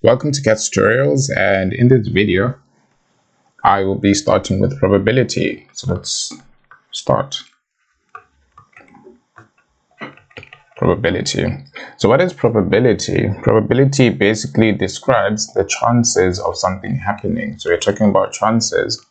Welcome to Khetz and in this video I will be starting with probability. So let's start. Probability. So what is probability? Probability basically describes the chances of something happening. So we're talking about chances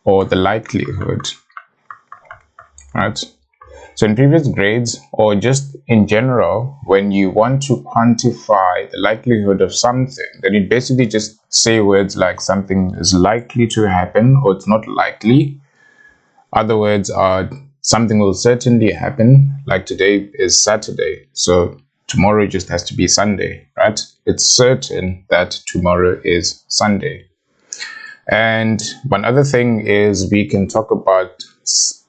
or the likelihood, right? So in previous grades or just in general, when you want to quantify the likelihood of something, then you basically just say words like something is likely to happen or it's not likely. Other words are something will certainly happen, like today is Saturday, so tomorrow just has to be Sunday, right? It's certain that tomorrow is Sunday. And one other thing is we can talk about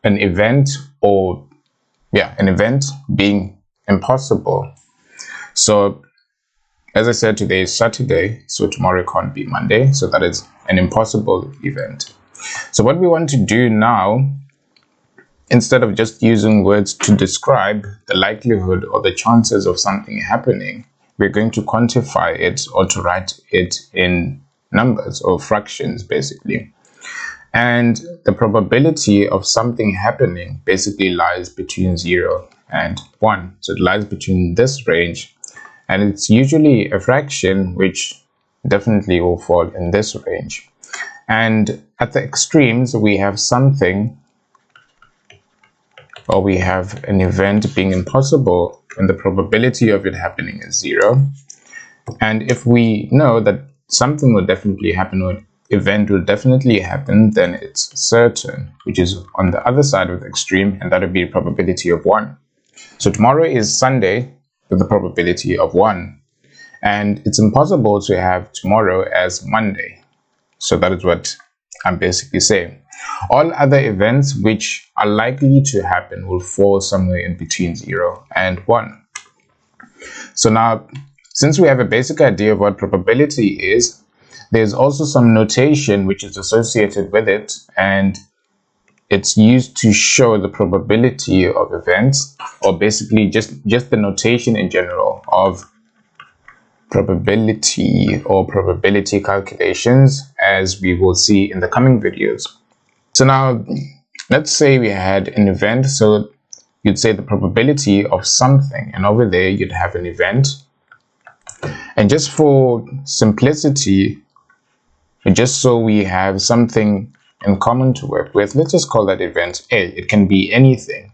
an event or an event being impossible. So as I said, today is Saturday, so tomorrow can't be Monday, so that is an impossible event. So what we want to do now, instead of just using words to describe the likelihood or the chances of something happening, we're going to quantify it or to write it in numbers or fractions basically. And the probability of something happening basically lies between 0 and 1. So it lies between this range, and it's usually a fraction which definitely will fall in this range. And at the extremes, we have something, or we have an event being impossible, and the probability of it happening is 0. And if we know that something will definitely happen or event will definitely happen, then it's certain, which is on the other side of the extreme, and that would be a probability of 1. So tomorrow is Sunday with a probability of 1, and it's impossible to have tomorrow as Monday. So that is what I'm basically saying. All other events which are likely to happen will fall somewhere in between 0 and 1. So now, since we have a basic idea of what probability is, there's also some notation which is associated with it, and it's used to show the probability of events, or basically just the notation in general of probability or probability calculations, as we will see in the coming videos. So now, let's say we had an event, so you'd say the probability of something, and over there you'd have an event. And just for simplicity, just so we have something in common to work with, let's just call that event A. It can be anything.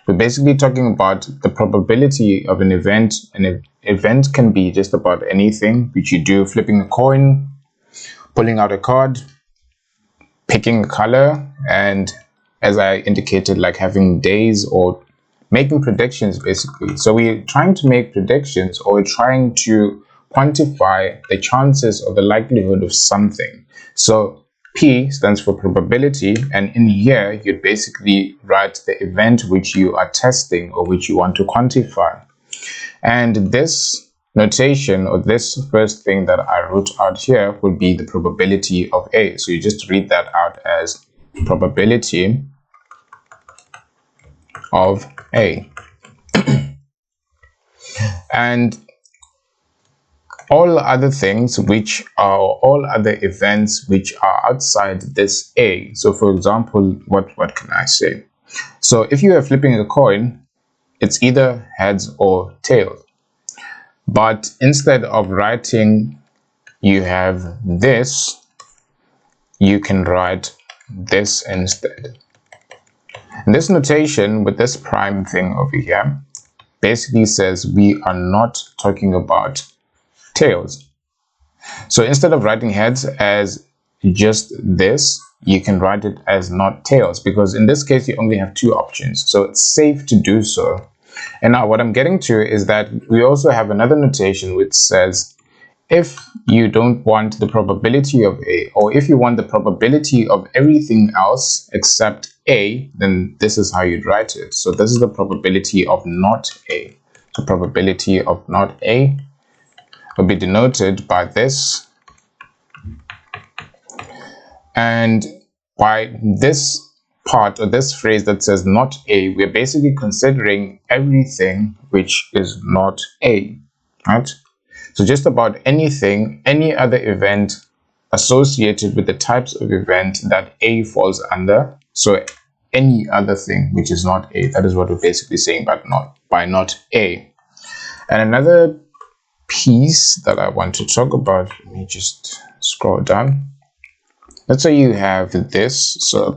We're basically talking about the probability of an event. An event can be just about anything, which you do flipping a coin, pulling out a card, picking a color, and as I indicated, like having days or making predictions basically. So we're trying to make predictions, or we're trying to quantify the chances or the likelihood of something. So P stands for probability, and in here you'd basically write the event which you are testing or which you want to quantify. And this notation, or this first thing that I wrote out here, would be the probability of A. So you just read that out as probability of A. And all other things which are, all other events which are outside this A. So for example, what can I say? So if you are flipping a coin, it's either heads or tails. But instead of writing you have this, you can write this instead. And this notation with this prime thing over here basically says we are not talking about tails. So instead of writing heads as just this, you can write it as not tails, because in this case you only have two options, so it's safe to do so. And now what I'm getting to is that we also have another notation which says if you don't want the probability of A, or if you want the probability of everything else except A, then this is how you'd write it. So this is the probability of not A. So probability of not A will be denoted by this, and by this part or this phrase that says not A, we're basically considering everything which is not A, right? So just about anything, any other event associated with the types of event that A falls under. So any other thing which is not A, that is what we're basically saying, but not by not A. And another piece that I want to talk about, let me just scroll down. Let's say you have this, so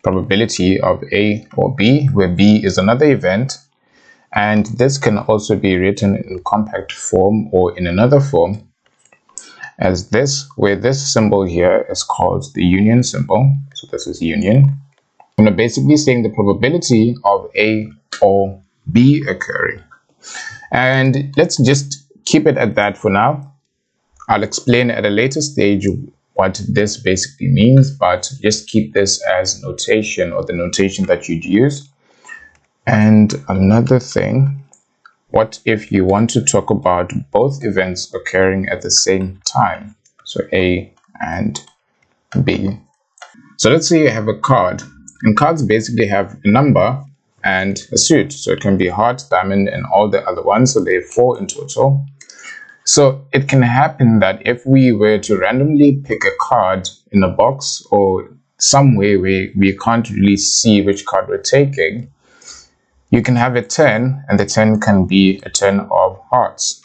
probability of A or B, where B is another event, and this can also be written in compact form or in another form as this, where this symbol here is called the union symbol. So this is union. And we're basically saying the probability of A or B occurring. And let's just keep it at that for now. I'll explain at a later stage what this basically means, but just keep this as notation, or the notation that you'd use. And another thing, what if you want to talk about both events occurring at the same time? So A and B. So let's say you have a card, and cards basically have a number and a suit. So it can be heart, diamond, and all the other ones. So there are 4 in total. So it can happen that if we were to randomly pick a card in a box or somewhere where we can't really see which card we're taking, you can have a 10, and the 10 can be a 10 of hearts,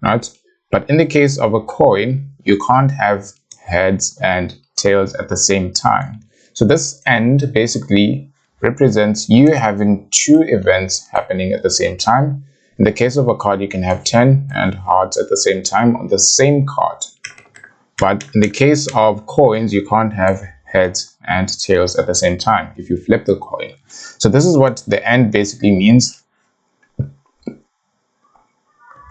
right? But in the case of a coin, you can't have heads and tails at the same time. So this end basically represents you having 2 events happening at the same time. In the case of a card, you can have 10 and hearts at the same time on the same card. But in the case of coins, you can't have heads and tails at the same time if you flip the coin. So this is what the AND basically means.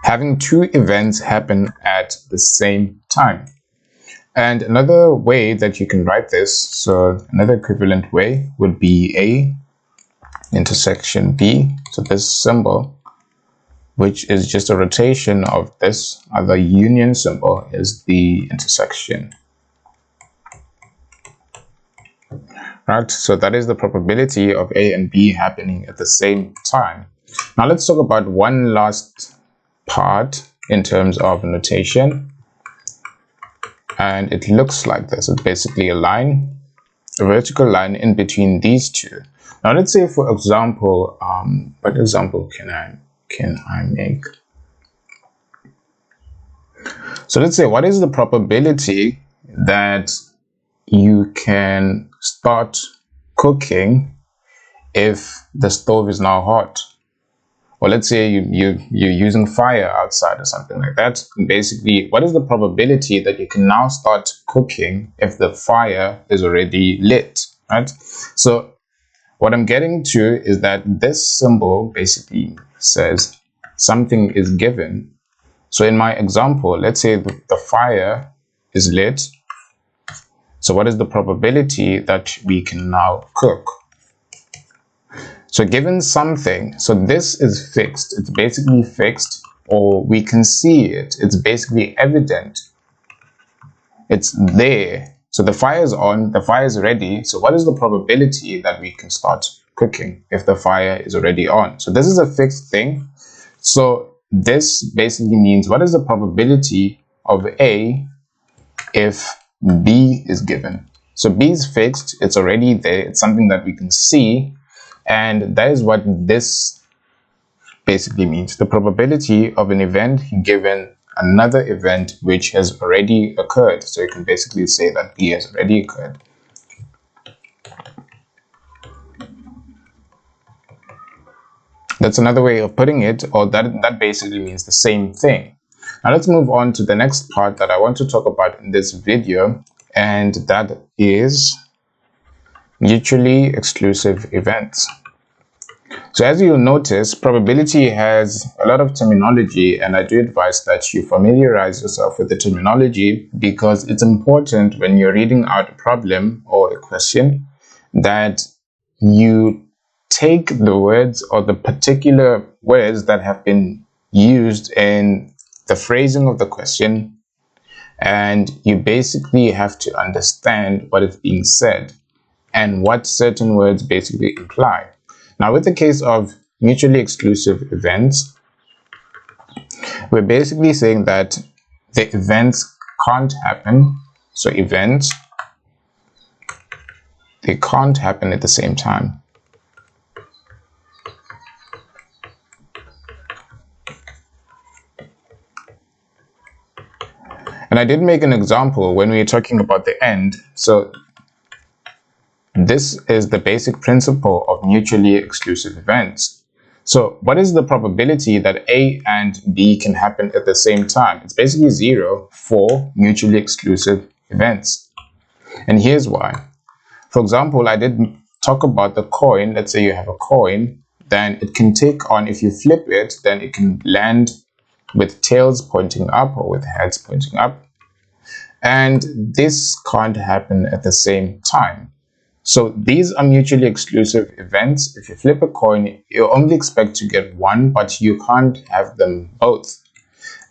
Having 2 events happen at the same time. And another way that you can write this, so another equivalent way would be A intersection B. So this symbol, which is just a rotation of this other union symbol, is the intersection. Right, so that is the probability of A and B happening at the same time. Now let's talk about one last part in terms of notation. And it looks like this. It's basically a line, a vertical line in between these 2. Now let's say, for example, what example can I make? So let's say, what is the probability that you can start cooking if the stove is now hot? Or let's say you're using fire outside or something like that. And basically, what is the probability that you can now start cooking if the fire is already lit, right? So what I'm getting to is that this symbol basically says something is given. So in my example, let's say the fire is lit. So what is the probability that we can now cook? So given something, so this is fixed. It's basically fixed, or we can see it. It's basically evident. It's there. So the fire is on, the fire is ready. So what is the probability that we can start cooking if the fire is already on? So this is a fixed thing. So this basically means, what is the probability of A if B is given? So B is fixed. It's already there. It's something that we can see. And that is what this basically means. The probability of an event given another event which has already occurred. So you can basically say that B has already occurred. That's another way of putting it, or that basically means the same thing. Now let's move on to the next part that I want to talk about in this video, and that is mutually exclusive events. So as you'll notice, probability has a lot of terminology, and I do advise that you familiarize yourself with the terminology, because it's important when you're reading out a problem or a question that you take the words or the particular words that have been used in the phrasing of the question, and you basically have to understand what is being said and what certain words basically imply. Now, with the case of mutually exclusive events, we're basically saying that the events can't happen. So events, they can't happen at the same time. And I did make an example when we were talking about the end. So this is the basic principle of mutually exclusive events. So what is the probability that A and B can happen at the same time? It's basically 0 for mutually exclusive events. And here's why. For example, I did talk about the coin. Let's say you have a coin, then it can take on, if you flip it, then it can land with tails pointing up or with heads pointing up. And this can't happen at the same time. So these are mutually exclusive events. If you flip a coin, you only expect to get one, but you can't have them both.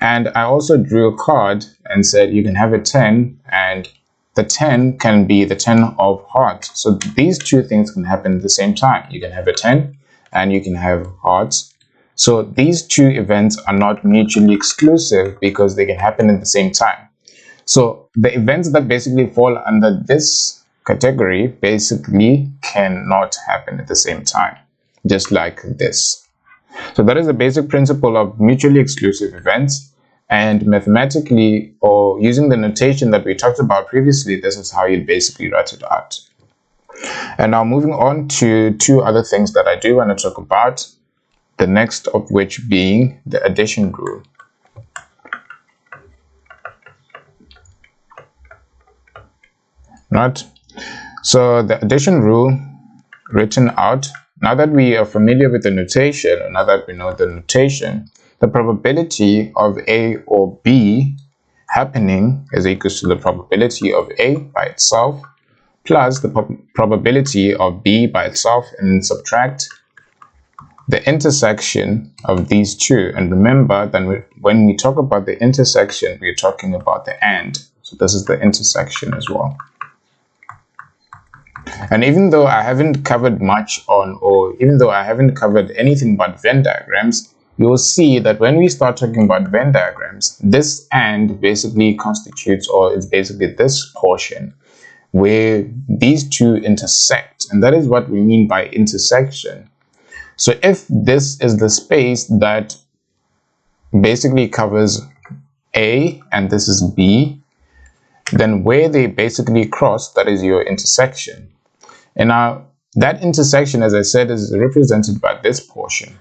And I also drew a card and said you can have a 10, and the 10 can be the 10 of hearts. So these two things can happen at the same time. You can have a 10 and you can have hearts. So these two events are not mutually exclusive because they can happen at the same time. So the events that basically fall under this category basically cannot happen at the same time, just like this. So that is the basic principle of mutually exclusive events. And mathematically, or using the notation that we talked about previously, this is how you basically write it out. And now moving on to two other things that I do want to talk about, the next of which being the addition rule. Right? So the addition rule written out, now that we are familiar with the notation, or now that we know the notation, the probability of A or B happening is equal to the probability of A by itself plus the probability of B by itself, and subtract the intersection of these two. And remember that when we talk about the intersection, we're talking about the AND. So this is the intersection as well. And even though I haven't covered much on, or even though I haven't covered anything but Venn diagrams, you will see that when we start talking about Venn diagrams, this AND basically constitutes, or it's basically this portion where these two intersect. And that is what we mean by intersection. So if this is the space that basically covers A and this is B, then where they basically cross, that is your intersection. And now that intersection, as I said, is represented by this portion.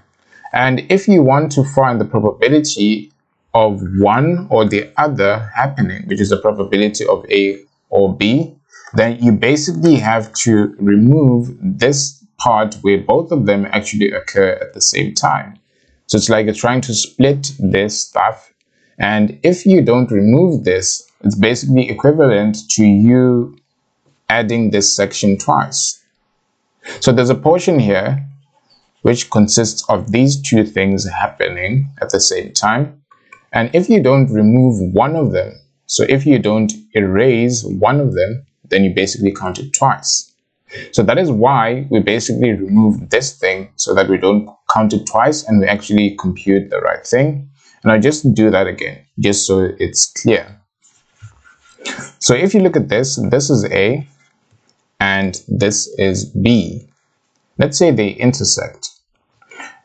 And if you want to find the probability of one or the other happening, which is the probability of A or B, then you basically have to remove this part where both of them actually occur at the same time. So it's like you're trying to split this stuff. And if you don't remove this, it's basically equivalent to you adding this section twice. So there's a portion here which consists of these two things happening at the same time. And if you don't remove one of them, so if you don't erase one of them, then you basically count it twice. So that is why we basically remove this thing, so that we don't count it twice and we actually compute the right thing. And I'll just do that again, just so it's clear. So if you look at this, this is A and this is B. Let's say they intersect.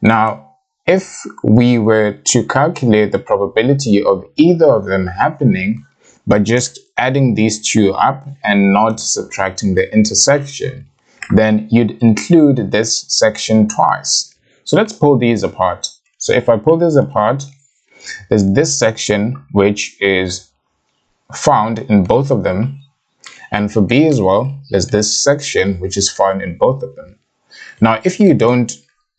Now, if we were to calculate the probability of either of them happening by just adding these two up and not subtracting the intersection, then you'd include this section twice. So let's pull these apart. So if I pull this apart, there's this section which is found in both of them, and for B as well, there's this section which is found in both of them. Now, if you don't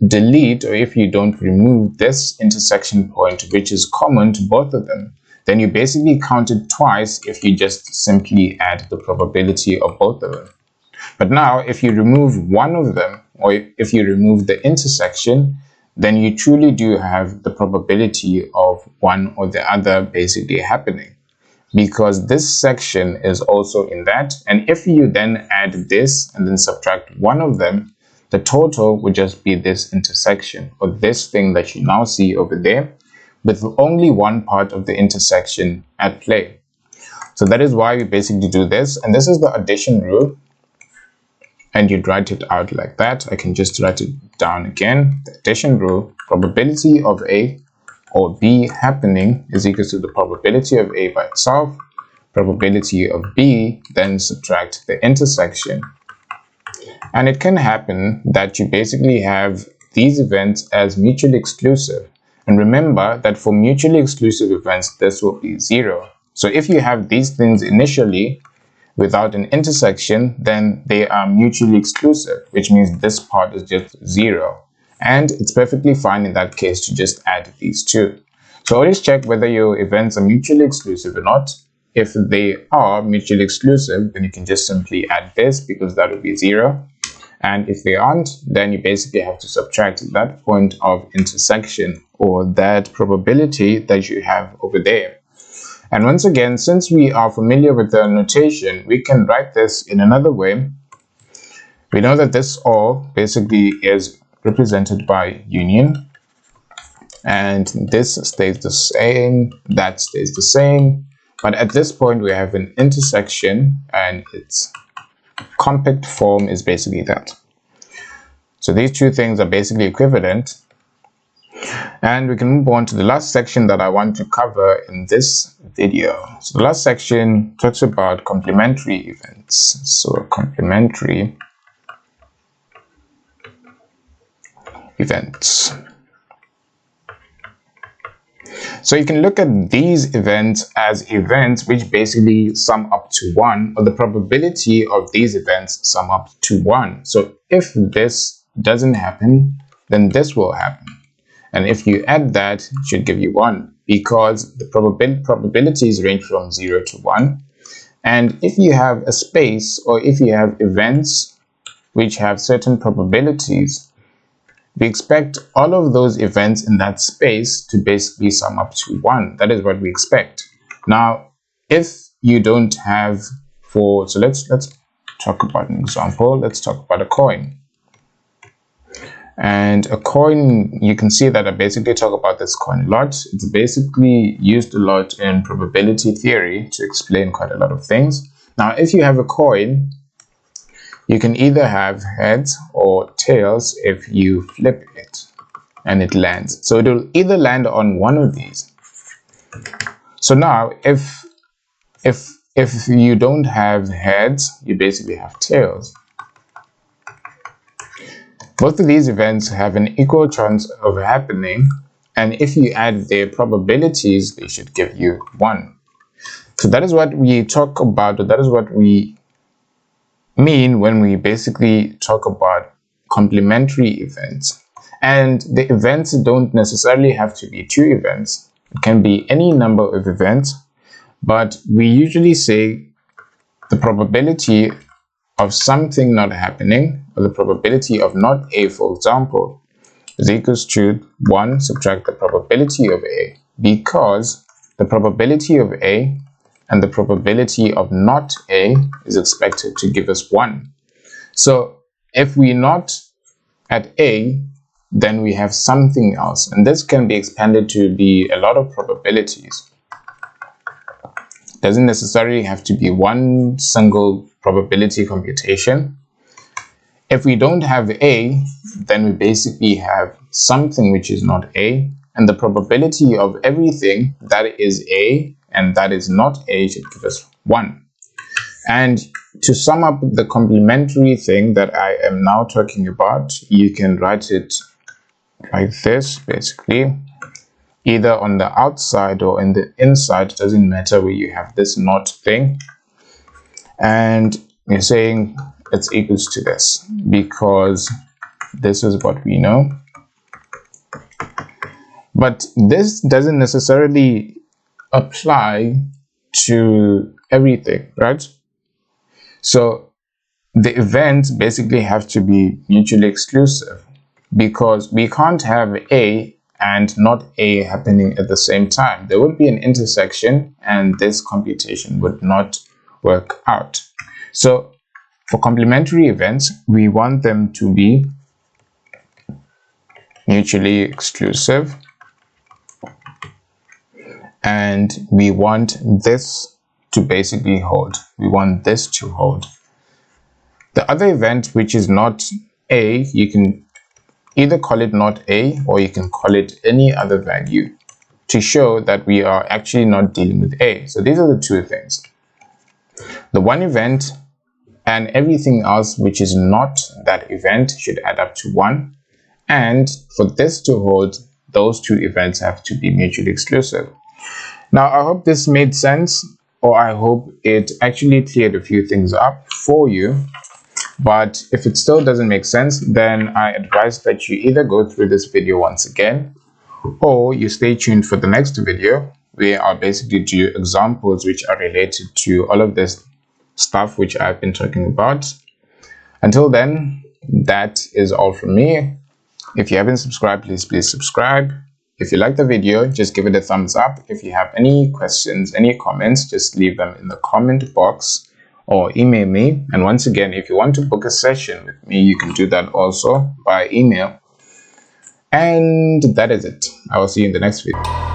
delete, or if you don't remove this intersection point, which is common to both of them, then you basically count it twice if you just simply add the probability of both of them. But now, if you remove one of them, or if you remove the intersection, then you truly do have the probability of one or the other basically happening, because this section is also in that. And if you then add this and then subtract one of them, the total would just be this intersection, or this thing that you now see over there, with only one part of the intersection at play. So that is why we basically do this, and this is the addition rule, and you'd write it out like that. I can just write it down again. The addition rule: probability of A or B happening is equal to the probability of A by itself, probability of B, then subtract the intersection. And it can happen that you basically have these events as mutually exclusive. And remember that for mutually exclusive events, this will be 0. So if you have these things initially without an intersection, then they are mutually exclusive, which means this part is just 0. And it's perfectly fine in that case to just add these two. So always check whether your events are mutually exclusive or not. If they are mutually exclusive, then you can just simply add this because that will be 0. And if they aren't, then you basically have to subtract that point of intersection or that probability that you have over there. And once again, since we are familiar with the notation, we can write this in another way. We know that this OR basically is represented by union, and this stays the same, that stays the same. But at this point, we have an intersection, and its compact form is basically that. So these two things are basically equivalent. And we can move on to the last section that I want to cover in this video. So the last section talks about complementary events. So complementary events. So you can look at these events as events which basically sum up to 1, or the probability of these events sum up to 1. So if this doesn't happen, then this will happen. And if you add that, it should give you 1, because the probabilities range from 0 to 1. And if you have a space, or if you have events which have certain probabilities, we expect all of those events in that space to basically sum up to 1. That is what we expect. Now, if you don't have so let's talk about an example. Let's talk about a coin. And a coin, you can see that I basically talk about this coin a lot. It's basically used a lot in probability theory to explain quite a lot of things. Now, if you have a coin, you can either have heads or tails if you flip it and it lands. So it will either land on one of these. So now, if you don't have heads, you basically have tails. Both of these events have an equal chance of happening, and if you add their probabilities, they should give you 1. So that is what we talk about, or that is what we mean when we basically talk about complementary events. And the events don't necessarily have to be 2 events. It can be any number of events, but we usually say the probability of something not happening, or the probability of not A, for example, is equals to 1 subtract the probability of A, because the probability of A and the probability of not A is expected to give us 1. So if we're not at A, then we have something else, and this can be expanded to be a lot of probabilities. It doesn't necessarily have to be one single probability computation. If we don't have A, then we basically have something which is not A, and the probability of everything that is A and that is not A should give us 1. And to sum up the complementary thing that I am now talking about, you can write it like this, basically. Either on the outside or in the inside, it doesn't matter where you have this not thing. And we're saying it's equals to this, because this is what we know. But this doesn't necessarily apply to everything, right? So the events basically have to be mutually exclusive, because we can't have A and not A happening at the same time. There would be an intersection, and this computation would not work out. So for complementary events, we want them to be mutually exclusive. and we want this to basically hold. We want this to hold. The other event, which is not A, you can either call it not A or you can call it any other value to show that we are actually not dealing with A. So these are the two things. The one event and everything else which is not that event should add up to 1. And for this to hold, those two events have to be mutually exclusive. Now, I hope this made sense, or I hope it actually cleared a few things up for you. But if it still doesn't make sense, then I advise that you either go through this video once again, or you stay tuned for the next video where I'll basically do examples which are related to all of this stuff which I've been talking about. Until then, that is all from me. If you haven't subscribed, please subscribe. If you like the video, just give it a thumbs up. If you have any questions, any comments, just leave them in the comment box or email me. And once again, if you want to book a session with me, you can do that also by email. And that is it. I will see you in the next video.